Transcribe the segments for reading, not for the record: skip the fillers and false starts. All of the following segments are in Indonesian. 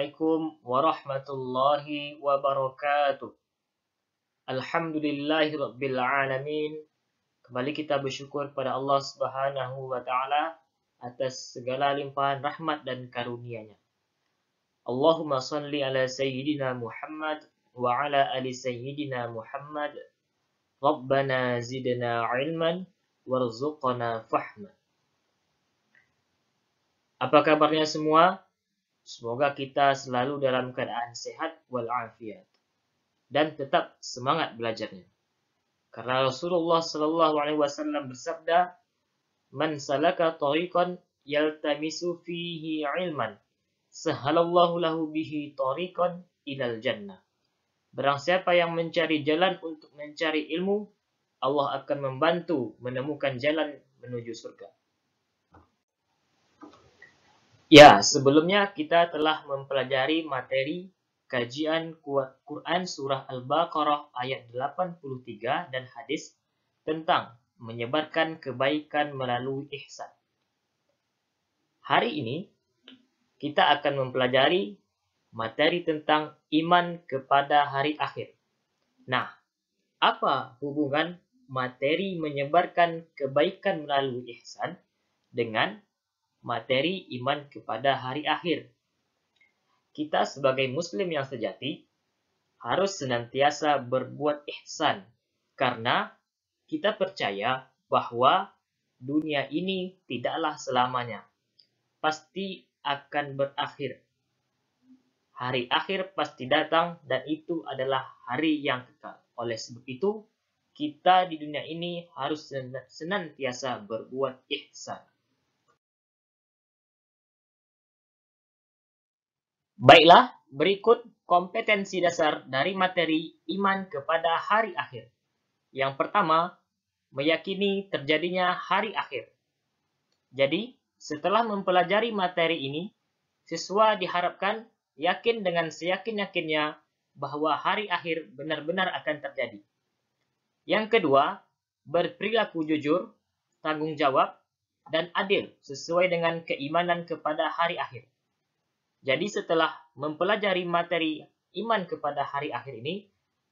Assalamualaikum warahmatullahi wabarakatuh. Alhamdulillahirabbil alamin. Kembali kita bersyukur pada Allah Subhanahu wa taala atas segala limpahan rahmat dan karunia-Nya. Allahumma shalli ala sayyidina Muhammad wa ala ali sayyidina Muhammad. Rabbana zidna ilman warzuqna fahma. Apa kabarnya semua? Semoga kita selalu dalam keadaan sehat walafiat dan tetap semangat belajarnya. Karena Rasulullah Shallallahu Alaihi Wasallam bersabda, "Man salaka tariqan yaltamisu fihi ilman, sahalallahu lahu bihi tariqan ilal jannah." Barang siapa yang mencari jalan untuk mencari ilmu, Allah akan membantu menemukan jalan menuju surga. Ya, sebelumnya kita telah mempelajari materi kajian Quran Surah Al-Baqarah ayat 83 dan hadis tentang menyebarkan kebaikan melalui ihsan. Hari ini kita akan mempelajari materi tentang iman kepada hari akhir. Nah, apa hubungan materi menyebarkan kebaikan melalui ihsan dengan materi iman kepada hari akhir? Kita sebagai muslim yang sejati harus senantiasa berbuat ihsan karena kita percaya bahwa dunia ini tidaklah selamanya, pasti akan berakhir. Hari akhir pasti datang dan itu adalah hari yang kekal. Oleh sebab itu, kita di dunia ini harus senantiasa berbuat ihsan. Baiklah, berikut kompetensi dasar dari materi iman kepada hari akhir. Yang pertama, meyakini terjadinya hari akhir. Jadi, setelah mempelajari materi ini, siswa diharapkan yakin dengan seyakin-yakinnya bahwa hari akhir benar-benar akan terjadi. Yang kedua, berperilaku jujur, tanggung jawab, dan adil sesuai dengan keimanan kepada hari akhir. Jadi setelah mempelajari materi iman kepada hari akhir ini,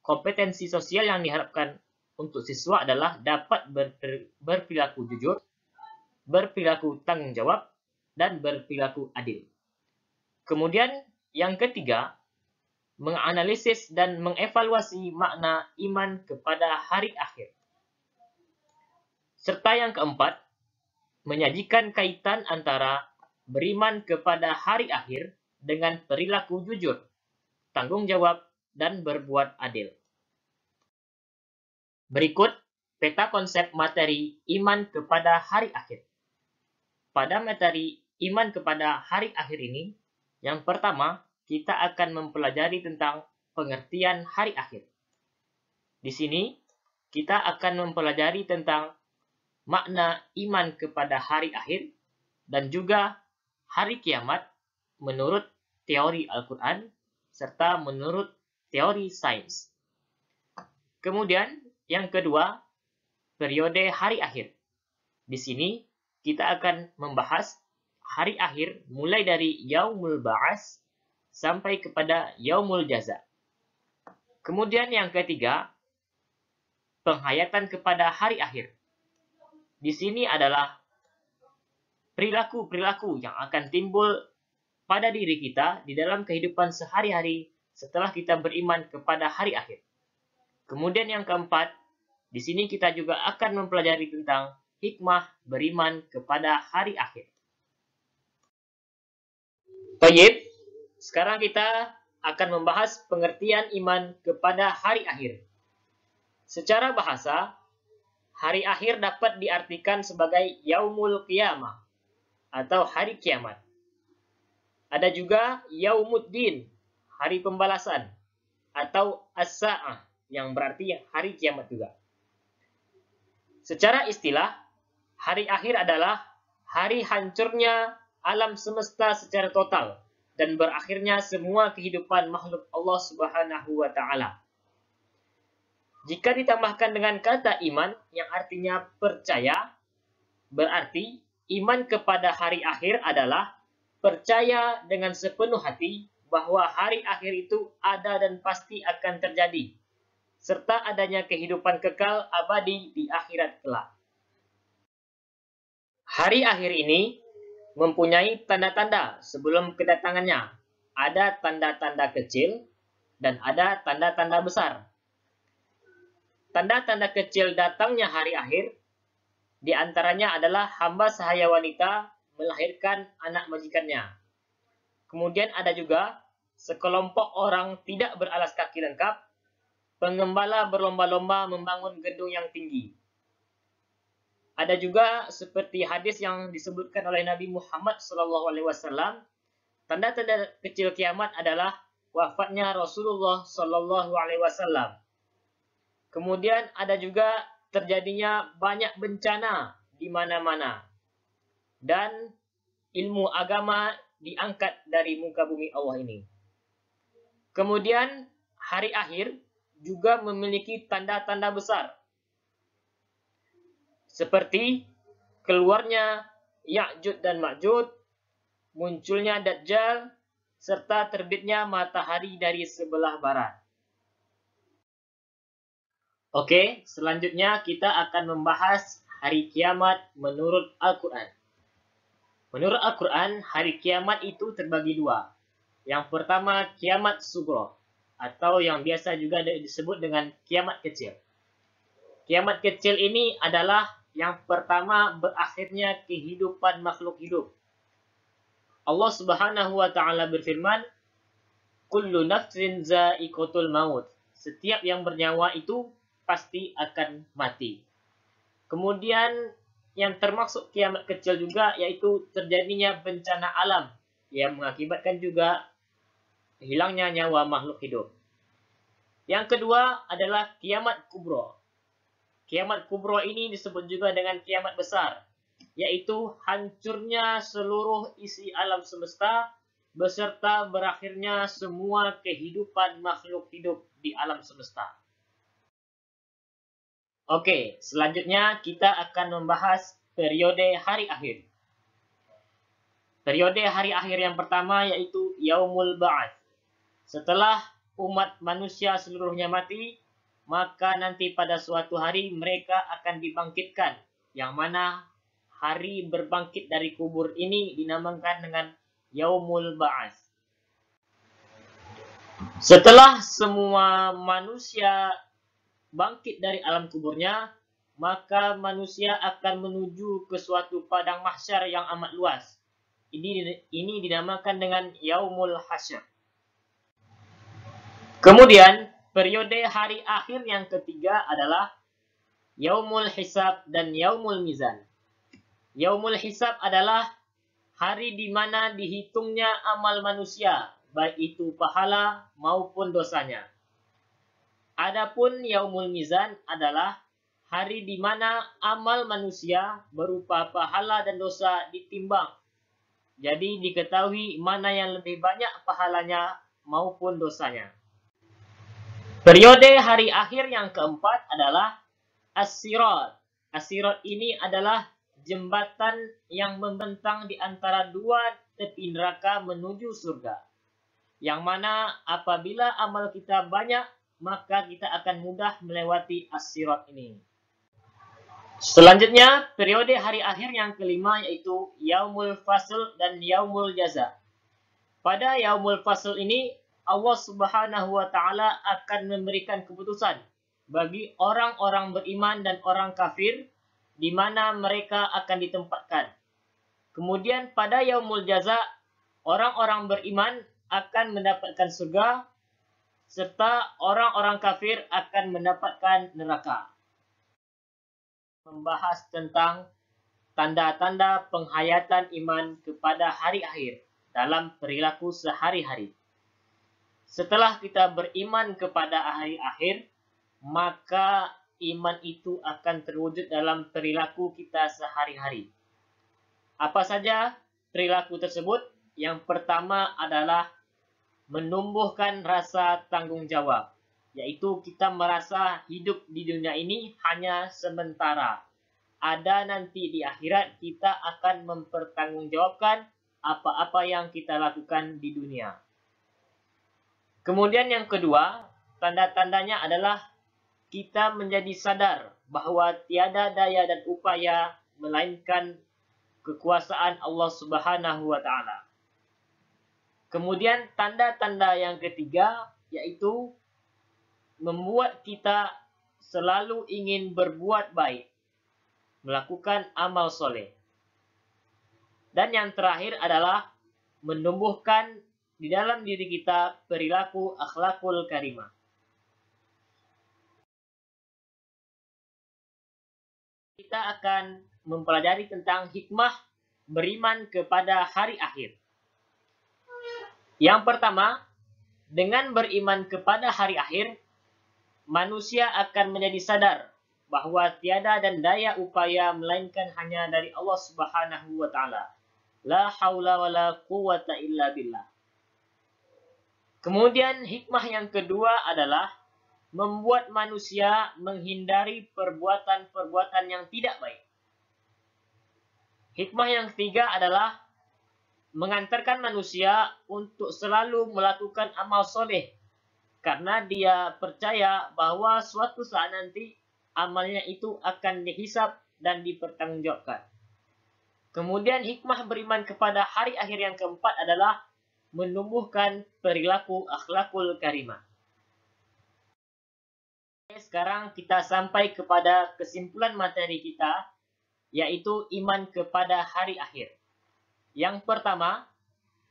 kompetensi sosial yang diharapkan untuk siswa adalah dapat berperilaku jujur, berperilaku tanggung jawab, dan berperilaku adil. Kemudian yang ketiga, menganalisis dan mengevaluasi makna iman kepada hari akhir. Serta yang keempat, menyajikan kaitan antara beriman kepada hari akhir dengan perilaku jujur, tanggung jawab, dan berbuat adil. Berikut peta konsep materi iman kepada hari akhir. Pada materi iman kepada hari akhir ini, yang pertama, kita akan mempelajari tentang pengertian hari akhir. Di sini, kita akan mempelajari tentang makna iman kepada hari akhir dan juga hari kiamat menurut teori Al-Quran serta menurut teori sains. Kemudian yang kedua, periode hari akhir. Di sini kita akan membahas hari akhir mulai dari Yaumul Ba'ats sampai kepada Yaumul Jaza. Kemudian yang ketiga, penghayatan kepada hari akhir. Di sini adalah perilaku-perilaku yang akan timbul pada diri kita di dalam kehidupan sehari-hari setelah kita beriman kepada hari akhir. Kemudian yang keempat, di sini kita juga akan mempelajari tentang hikmah beriman kepada hari akhir. Baik, sekarang kita akan membahas pengertian iman kepada hari akhir. Secara bahasa, hari akhir dapat diartikan sebagai Yaumul Qiyamah atau hari kiamat. Ada juga Yaumuddin, hari pembalasan, atau As-Sa'ah, yang berarti hari kiamat juga. Secara istilah, hari akhir adalah hari hancurnya alam semesta secara total dan berakhirnya semua kehidupan makhluk Allah Subhanahu wa taala. Jika ditambahkan dengan kata iman yang artinya percaya, berarti iman kepada hari akhir adalah percaya dengan sepenuh hati bahwa hari akhir itu ada dan pasti akan terjadi, serta adanya kehidupan kekal abadi di akhirat kelak. Hari akhir ini mempunyai tanda-tanda sebelum kedatangannya. Ada tanda-tanda kecil dan ada tanda-tanda besar. Tanda-tanda kecil datangnya hari akhir di antaranya adalah hamba sahaya wanita melahirkan anak majikannya. Kemudian ada juga sekelompok orang tidak beralas kaki lengkap, pengembala berlomba-lomba membangun gedung yang tinggi. Ada juga seperti hadis yang disebutkan oleh Nabi Muhammad SAW, tanda-tanda kecil kiamat adalah wafatnya Rasulullah SAW. Kemudian ada juga terjadinya banyak bencana di mana-mana. Dan ilmu agama diangkat dari muka bumi Allah ini. Kemudian hari akhir juga memiliki tanda-tanda besar. Seperti keluarnya Ya'juj dan Ma'juj, munculnya Dajjal, serta terbitnya matahari dari sebelah barat. Oke, selanjutnya kita akan membahas hari kiamat menurut Al-Quran. Menurut Al-Quran, hari kiamat itu terbagi dua. Yang pertama, kiamat sughra, atau yang biasa juga disebut dengan kiamat kecil. Kiamat kecil ini adalah yang pertama berakhirnya kehidupan makhluk hidup. Allah Subhanahu wa taala berfirman, "Kullu nafsin za'iqatul maut." Setiap yang bernyawa itu pasti akan mati. Kemudian yang termasuk kiamat kecil juga yaitu terjadinya bencana alam yang mengakibatkan juga hilangnya nyawa makhluk hidup. Yang kedua adalah kiamat kubro. Kiamat kubro ini disebut juga dengan kiamat besar, yaitu hancurnya seluruh isi alam semesta beserta berakhirnya semua kehidupan makhluk hidup di alam semesta. Oke, selanjutnya kita akan membahas periode hari akhir. Periode hari akhir yang pertama yaitu Yaumul Ba'ats. Setelah umat manusia seluruhnya mati, maka nanti pada suatu hari mereka akan dibangkitkan, yang mana hari berbangkit dari kubur ini dinamakan dengan Yaumul Ba'ats. Setelah semua manusia bangkit dari alam kuburnya, maka manusia akan menuju ke suatu padang mahsyar yang amat luas. Ini dinamakan dengan Yaumul Hasyr. Kemudian, periode hari akhir yang ketiga adalah Yaumul Hisab dan Yaumul Mizan. Yaumul Hisab adalah hari di mana dihitungnya amal manusia, baik itu pahala maupun dosanya. Adapun Yaumul Mizan adalah hari di mana amal manusia berupa pahala dan dosa ditimbang. Jadi diketahui mana yang lebih banyak pahalanya maupun dosanya. Periode hari akhir yang keempat adalah As-Sirat. As-Sirat ini adalah jembatan yang membentang di antara dua tepi neraka menuju surga. Yang mana apabila amal kita banyak, maka kita akan mudah melewati As-Sirat ini. Selanjutnya, periode hari akhir yang kelima yaitu Yaumul Fasl dan Yaumul Jaza. Pada Yaumul Fasl ini, Allah Subhanahu wa taala akan memberikan keputusan bagi orang-orang beriman dan orang kafir di mana mereka akan ditempatkan. Kemudian pada Yaumul Jaza, orang-orang beriman akan mendapatkan surga serta orang-orang kafir akan mendapatkan neraka. Membahas tentang tanda-tanda penghayatan iman kepada hari akhir dalam perilaku sehari-hari. Setelah kita beriman kepada hari akhir, maka iman itu akan terwujud dalam perilaku kita sehari-hari. Apa saja perilaku tersebut? Yang pertama adalah menumbuhkan rasa tanggung jawab, yaitu kita merasa hidup di dunia ini hanya sementara. Ada nanti di akhirat kita akan mempertanggungjawabkan apa-apa yang kita lakukan di dunia. Kemudian yang kedua, tanda-tandanya adalah kita menjadi sadar bahwa tiada daya dan upaya melainkan kekuasaan Allah Subhanahu wa taala. Kemudian tanda-tanda yang ketiga yaitu membuat kita selalu ingin berbuat baik, melakukan amal soleh. Dan yang terakhir adalah menumbuhkan di dalam diri kita perilaku akhlakul karimah. Kita akan mempelajari tentang hikmah beriman kepada hari akhir. Yang pertama, dengan beriman kepada hari akhir, manusia akan menjadi sadar bahwa tiada dan daya upaya melainkan hanya dari Allah Subhanahu wa taala. La haula wala quwwata illa billah. Kemudian hikmah yang kedua adalah membuat manusia menghindari perbuatan-perbuatan yang tidak baik. Hikmah yang ketiga adalah mengantarkan manusia untuk selalu melakukan amal soleh karena dia percaya bahwa suatu saat nanti amalnya itu akan dihisab dan dipertanggungjawabkan. Kemudian hikmah beriman kepada hari akhir yang keempat adalah menumbuhkan perilaku akhlakul karimah. Sekarang kita sampai kepada kesimpulan materi kita, yaitu iman kepada hari akhir. Yang pertama,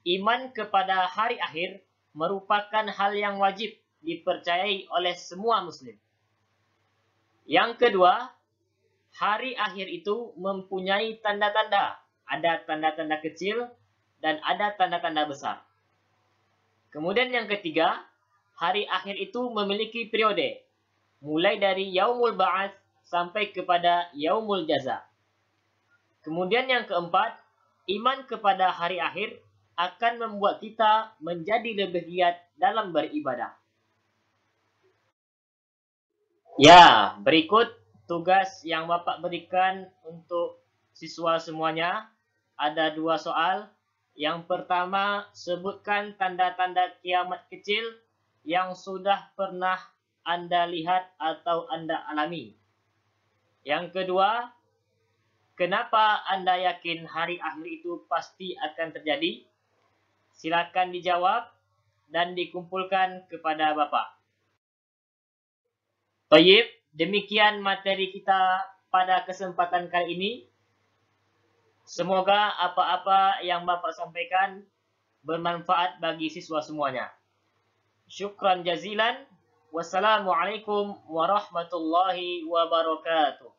iman kepada hari akhir merupakan hal yang wajib dipercayai oleh semua muslim. Yang kedua, hari akhir itu mempunyai tanda-tanda. Ada tanda-tanda kecil dan ada tanda-tanda besar. Kemudian yang ketiga, hari akhir itu memiliki periode. Mulai dari Yaumul Ba'ats sampai kepada Yaumul Jaza. Kemudian yang keempat, iman kepada hari akhir akan membuat kita menjadi lebih giat dalam beribadah. Ya, berikut tugas yang Bapak berikan untuk siswa semuanya. Ada 2 soal. Yang pertama, sebutkan tanda-tanda kiamat kecil yang sudah pernah Anda lihat atau Anda alami. Yang kedua, kenapa Anda yakin hari akhir itu pasti akan terjadi? Silakan dijawab dan dikumpulkan kepada Bapak. Baik, demikian materi kita pada kesempatan kali ini. Semoga apa-apa yang Bapak sampaikan bermanfaat bagi siswa semuanya. Syukran jazilan. Wassalamualaikum warahmatullahi wabarakatuh.